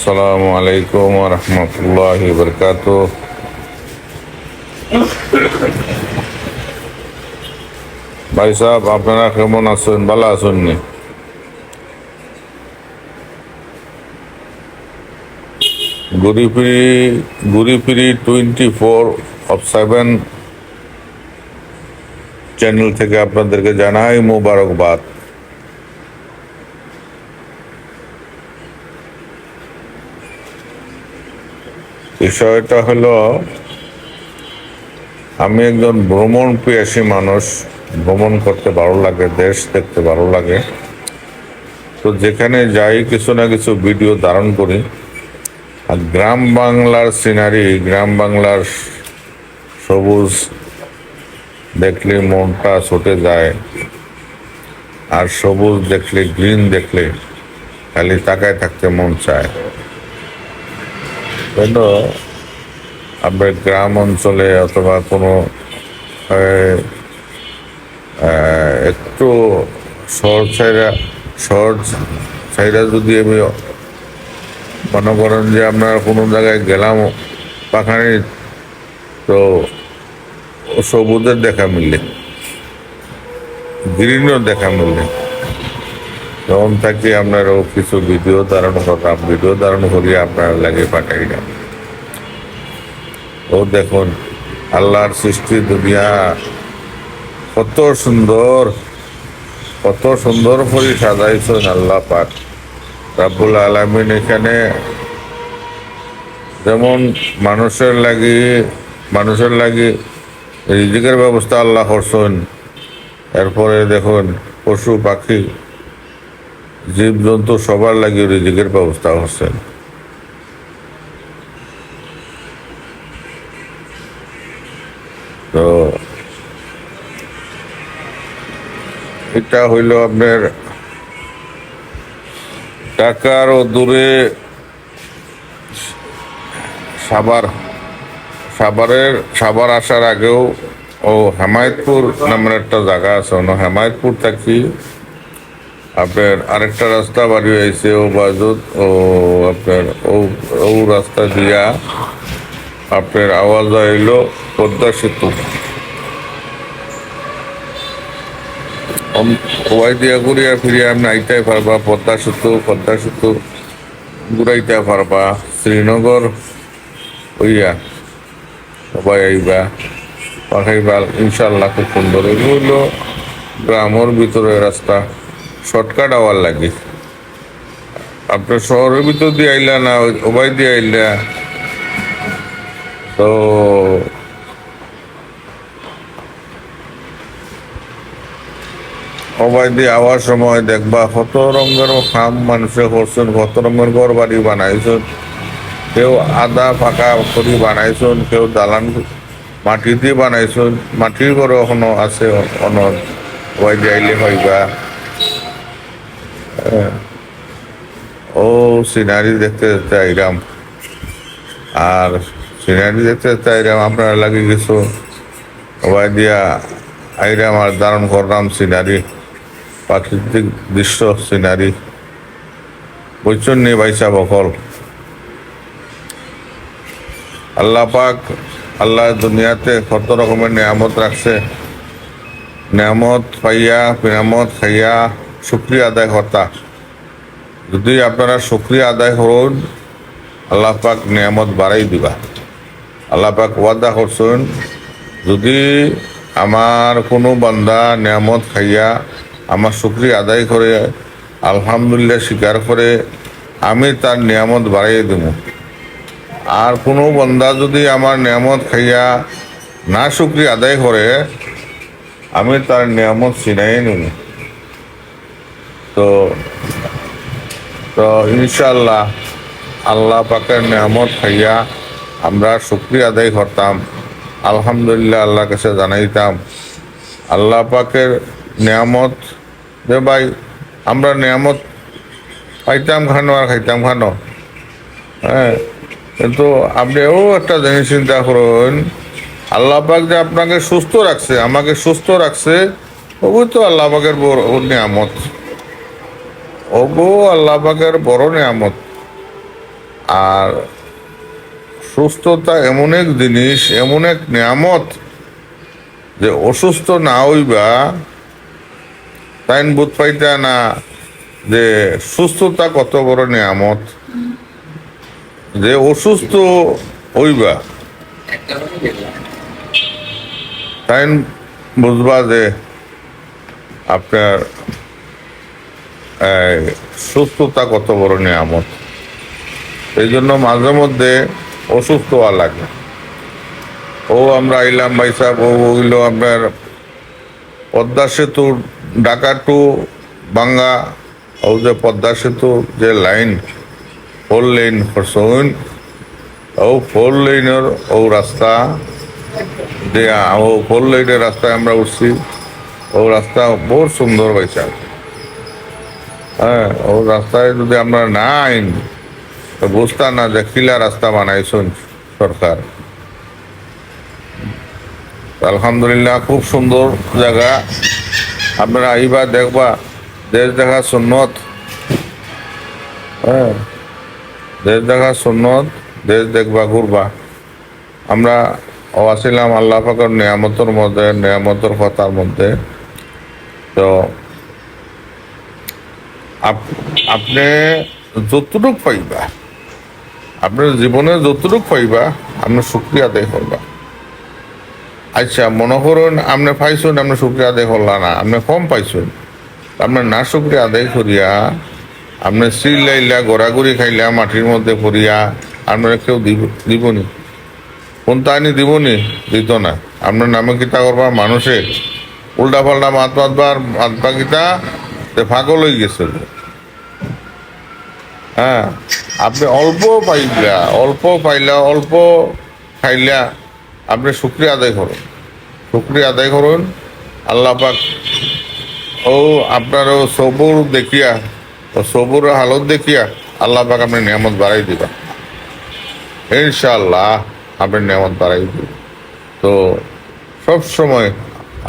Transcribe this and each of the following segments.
আসসালামু আলাইকুম ওয়া রাহমাতুল্লাহি ওয়া বারাকাতুহু। ভাই সাহেব, আপনারা কেমন আছেন? ভালো আছেন নি? ঘুরি ফিরি 24/7 চ্যানেল থেকে আপনাদেরকে জানাই মোবারকবাদ। বিষয়টা হলো, আমি একজন ভ্রমণ পিয়াসী মানুষ। ভ্রমণ করতে ভালো লাগে, দেশ দেখতে ভালো লাগে। তো যেখানে যাই কিছু না কিছু ভিডিও ধারণ করি। আর গ্রাম বাংলার সিনারি, গ্রাম বাংলার সবুজ দেখলে মনটা ছুটে যায়। আর সবুজ দেখলে, গ্রিন দেখলে খালি তাকায় থাকতে মন চায়। কেন আপনার গ্রাম অঞ্চলে অথবা কোনো একটু শহর ছাইরা যদি আমি মনে করেন যে আপনার কোনো জায়গায় গেলাম পাখানি, তো সবুজের দেখা মিললে, গ্রিনও দেখা মিললে তখন থাকি আপনারও কিছু ভিডিও ধারণ করলাম। ভিডিও ধারণ করিয়ে আপনার লাগে পাঠাইলাম। ও দেখুন, আল্লাহর সৃষ্টি দুনিয়া কত সুন্দর, কত সুন্দর করে সাজাইছেন আল্লাহ পাক রাব্বুল আলামিন। এখানে যেমন মানুষের লাগি রিজিকের ব্যবস্থা আল্লাহ করছেন। এরপরে দেখুন, পশু পাখি জীবজন্তু সবার লাগি রিজিকের ব্যবস্থা করছেন। তো এটা হইল আপনার ঢাকার ও দূরে সাভার আসার আগেও ও হেমায়তপুর নামের একটা জায়গা আছে। হেমায়তপুর থাকি আপনার আরেকটা রাস্তা বাড়ি হয়েছে ও বাজুত, ও আপনার ও রাস্তা দিয়া আপনার আওয়াজ হইল পদ্মা সেতু। ওয়াই দিয়া ঘুরিয়া ফিরিয়া আপনি আইতে পারবা পদ্মা সেতু ঘুরাইতে পারবা। শ্রীনগর হইয়া সবাই আইবা, পাঠাইবা ইনশাল্লাহ। খুব সুন্দর। এগুলো গ্রামের ভিতরে রাস্তা, শর্টকাট আওয়ার লাগে। আপনার শহরের ভিতর দিয়ে আইলা না, ওবাই দিয়ে আইলা, তো সবাই দিয়ে আওয়ার সময় দেখবা কত রঙের খাম মানুষে করছেন, কত রঙের ঘর বাড়ি বানাইছেন। কেউ আদা ফাঁকা করি বানাইছেন, কেউ দালান মাটি দিয়ে বানাইছেন। মাটির ঘর এখনো আছে অনর, সবাই দিয়ে আইলে হইবা। ও সিনারি দেখতে দেখতে আইরাম, আর সিনারি দেখতে দেখতে আইরাম আপনার লাগে কিছু সবাই দিয়া আইরাম আর ধারণ করলাম সিনারি, প্রাকৃতিক দৃশ্য সিনারি। বুঝছেন নি ভাই সাহেব? অকল আল্লাহ পাক, আল্লাহ দুনিয়াতে কত রকমের নিয়ামত রাখছে। নিয়ামত খাইয়া শুকরিয়া আদায় কর্তা। যদি আপনারা শুকরিয়া আদায় করুন, আল্লাহ পাক নিয়ামত বাড়াই দিবা। আল্লাহ পাক ওয়াদা করছেন, যদি আমার কোনো বান্দা নিয়ামত খাইয়া আমার শুকরিয়া আদায় করে, আলহামদুলিল্লাহ স্বীকার করে, আমি তার নিয়ামত বাড়াই দেব। আর কোনো বান্দা যদি আমার নিয়ামত খাইয়া না শুকরিয়া আদায় করে, আমি তার নিয়ামত ছিনাই নেব। তো ইনশাল্লাহ আল্লাহ পাকের নিয়ামত খাইয়া আমরা শুকরিয়া আদায় করতাম, আলহামদুলিল্লাহ আল্লাহর কাছে জানাইতাম। আল্লাহ পাকের নিয়ামত যে ভাই আমরা নিয়ামত পাইতাম খানো আর খাইতাম খানো, হ্যাঁ। কিন্তু আপনিও একটা জিনিস চিন্তা করুন, আল্লাহ পাক যে আপনাকে সুস্থ রাখছে, আমাকে সুস্থ রাখছে, ওগো তো আল্লাহ পাকের বড় নিয়ামত। ওগো আল্লাহ পাকের বড় নিয়ামত। আর সুস্থতা এমন এক জিনিস, এমন এক নিয়ামত, যে অসুস্থ না হইবা তাই বুঝ পাইতা না যে সুস্থতা কত বড় নিয়ামত। যে অসুস্থ হইবা তাই বুঝবা যে আপনার সুস্থতা কত বড় নিয়ামত। এই জন্য মাঝে মধ্যে অসুস্থ হওয়া লাগে। আমরা আইলাম ভাই সাহেব, হইল আপনার পদ্মা সেতু, ঢাকা টু বাঙ্গা, যে পদ্মা সেতু যে লাইন 4 লেন করছেন, 4 লেনের রাস্তা যে 4 লেনের রাস্তায় আমরা উঠছি। রাস্তা বহুত সুন্দর হয়েছে। হ্যাঁ, রাস্তায় যদি আমরা না আইন তো বুঝতাম না যে কিলা রাস্তা বানাইছেন সরকার। আলহামদুলিল্লাহ, খুব সুন্দর জায়গা। আপনারা আইবা, দেখবা, দেশ দেখা সুন্নত। হ্যাঁ, দেশ দেখা সুন্নত, দেশ দেখবা, ঘুরবা। আমরা আসিলাম আল্লাহ পাকের নিয়ামতের মধ্যে, নিয়ামতের কথার মধ্যে। তো আপনি যতটুকু পাইবা, আপনার জীবনে যতটুকু পাইবা, আপনি শুকরিয়া আদায় করবা। আচ্ছা, মনে করুন আপনি পাইছেন, আপনি শুকরিয়া আদায় করলা না, আপনি কম পাইছেন, আপনি না শুকরিয়া আদায় করিয়া আপনি চিল্লাইলা, গড়াগড়ি খাইলা, মাটির মধ্যে পড়িয়া আপনারা কেউ দিবনি, কোন তাইনি দিবনি, দিত না। আপনার নামে কিতা করবা, মানুষে উল্টা পাল্টা মাত মাতবার, মাতবা কিতা পাগল হয়ে গেছে। হ্যাঁ, আপনি অল্প পাইলা, অল্প খাইলা, আপনি শুকরিয়া আদায় করুন, শুকরিয়া আদায় করুন। আল্লাহ পাক আপনার সবুর দেখিয়া, সবুর হালত দেখিয়া আল্লাহ পাক আপনি নিয়ামত বাড়াই দিবা, ইনশাআল্লাহ আপনি নিয়ামত বাড়াই দিবা। তো সব সময়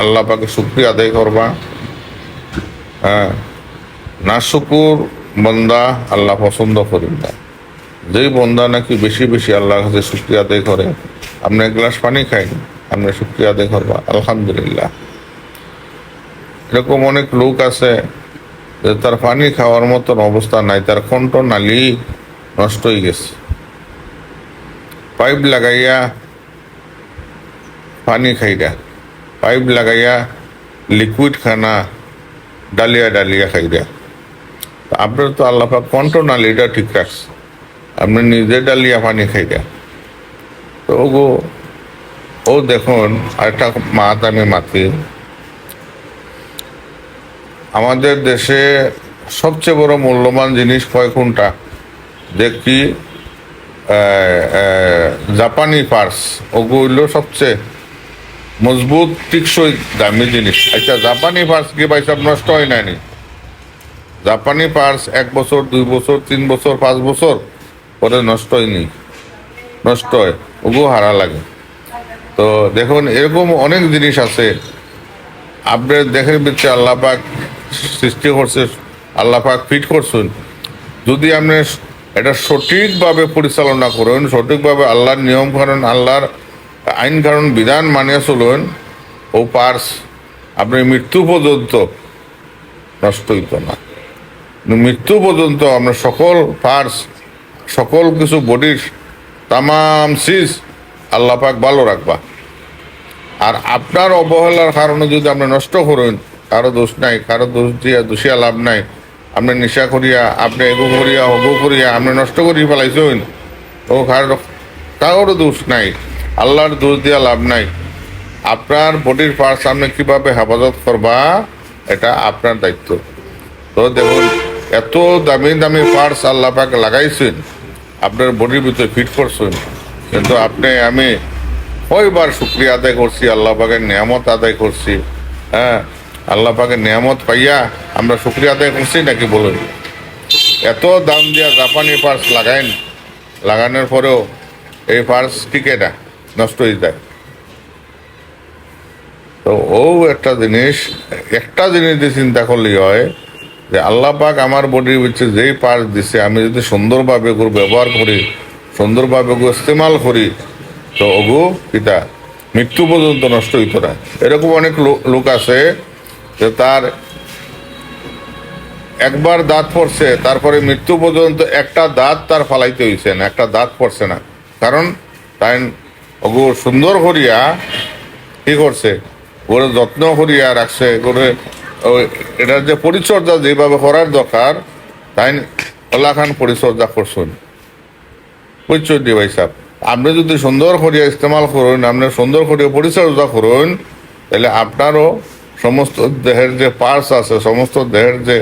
আল্লাহ পাকে শুকরিয়া আদায় করবা। হ্যাঁ, না শুকুর বন্দা আল্লাহ পছন্দ করেন না। যেই বন্দা নাকি বেশি বেশি আল্লাহর কাছে শুকরিয়া আদায় করে, আপনি এক গ্লাস পানি খাইন, আপনি শুকরিয়া আদায় করবা আলহামদুলিল্লাহ। এরকম অনেক লোক আছে যে তার পানি খাওয়ার মতন অবস্থা নাই, তার কণ্ঠ নালী নষ্ট হয়ে গেছে। পাইপ লাগাইয়া পানি খাইরা, পাইপ লাগাইয়া লিকুইড খানা ডালিয়া ডালিয়া খাইরা। আপনার তো আল্লাহ পাক কণ্ঠ নালীটা ঠিক রাখছে, আপনি নিজে ডালিয়া পানি খাইরা। তো দেখুন, আরেকটা মাত আমি মাতি, আমাদের দেশে সবচেয়ে বড় মূল্যবান জিনিস কয় কোনটা দেখি, জাপানি পার্স। হইল সবচেয়ে মজবুত, টিকসই, দামি জিনিস। আচ্ছা, জাপানি পার্স কি ভাই সব নষ্ট হয় নানি? জাপানি পার্স 1 বছর, 2 বছর, 3 বছর, 5 বছর পরে নষ্ট হয়নি, নষ্ট হয়, হারা লাগে। তো দেখুন, এরকম অনেক জিনিস আছে আপনার দেখের ভিতরে আল্লাহ পাক সৃষ্টি করছে, আল্লাহ পাক ফিট করছেন। যদি আপনি এটা সঠিকভাবে পরিচালনা করেন, সঠিকভাবে আল্লাহর নিয়ম কানুন, আল্লাহর আইন কানুন বিধান মানিয়ে চলেন, পার্স আপনি মৃত্যু পর্যন্ত নষ্ট হইত না। মৃত্যু পর্যন্ত আপনার সকল পার্স, সকল কিছু বডির তামাম সিজ আল্লাহ পাক ভালো রাখবা। আর আপনার অবহেলার কারণে যদি আপনি নষ্ট করেন, কারো দোষ নাই, কারো দোষিয়া লাভ নাই। আপনি নেশা করিয়া, আপনি এগো করিয়া, হগো করিয়া আপনি নষ্ট করিয়া ফেলাইছেন, কারোর দোষ নাই, আল্লাহর দোষ দিয়া লাভ নাই। আপনার বডির পার্টস আপনি কিভাবে হেফাজত করবা, এটা আপনার দায়িত্ব। তো দেখুন, এত দামি দামি পার্টস আল্লাহ পাক লাগাইছেন, আপনার বডির ভিতরে ফিট করছেন, কিন্তু আমি কয়বার শুকরিয়া আদায় করছি, আল্লাহ পাকের নিয়ামত আদায় করছি। হ্যাঁ, আল্লাহ পাকের নিয়ামত পাইয়া আমরা শুকরিয়া আদায় করছি নাকি বলুন? এত দাম দিয়া জাপানি পার্স লাগানোর পরেও এই পার্স টিকে না, নষ্ট হয়ে যায়। তো একটা জিনিস দিয়ে চিন্তা করলেই হয় যে আল্লাহ পাক আমার বডির ভিতরে যেই পার্ট দিছে আমি যদি সুন্দরভাবে ওগুলো ব্যবহার করি, সুন্দরভাবে ওগুলো ইস্তেমাল করি, তো ওগু কিতা মৃত্যু পর্যন্ত নষ্ট হইতো না। এরকম অনেক লোক আছে যে তার একবার দাঁত পড়ছে, তারপরে মৃত্যু পর্যন্ত একটা দাঁত তার ফালাইতে হইছে না, একটা দাঁত পড়ছে না। কারণ তাই ওগু সুন্দর করিয়া কি করছে, ওরে যত্ন করিয়া রাখছে, করে এটার যে পরিচর্যা যেভাবে করার দরকার তাই আল্লাহ খান পরিচর্যা করছেন। বুঝছেন দি ভাই সাহেব, আপনি যদি সুন্দর করিয়া ইস্তেমাল করুন, আপনি সুন্দর করিয়া পরিচর্যা করুন, তাহলে আপনারও সমস্ত দেহের যে পার্টস আছে, সমস্ত দেহের যে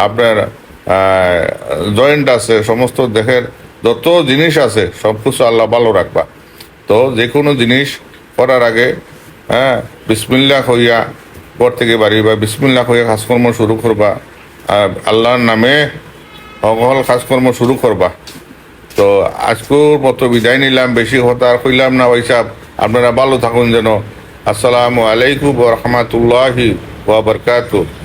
আপনার জয়েন্ট আছে, সমস্ত দেহের যত জিনিস আছে সব কিছু আল্লাহ ভালো রাখবা। তো যে কোনো জিনিস করার আগে বিসমিল্লাহ হইয়া পর থেকে বাড়িবা, বিসমিল্লাহ হইয়া কাজকর্ম শুরু করবা, আর আল্লাহর নামে সকল কাজকর্ম শুরু করবা। তো আজকের মতো বিদায় নিলাম, বেশি কথা আর কইলাম না ভাই সাহেব। আপনারা ভালো থাকুন যেন। আসসালামু আলাইকুম ওয়া রাহমাতুল্লাহি ওয়া বারাকাতুহু।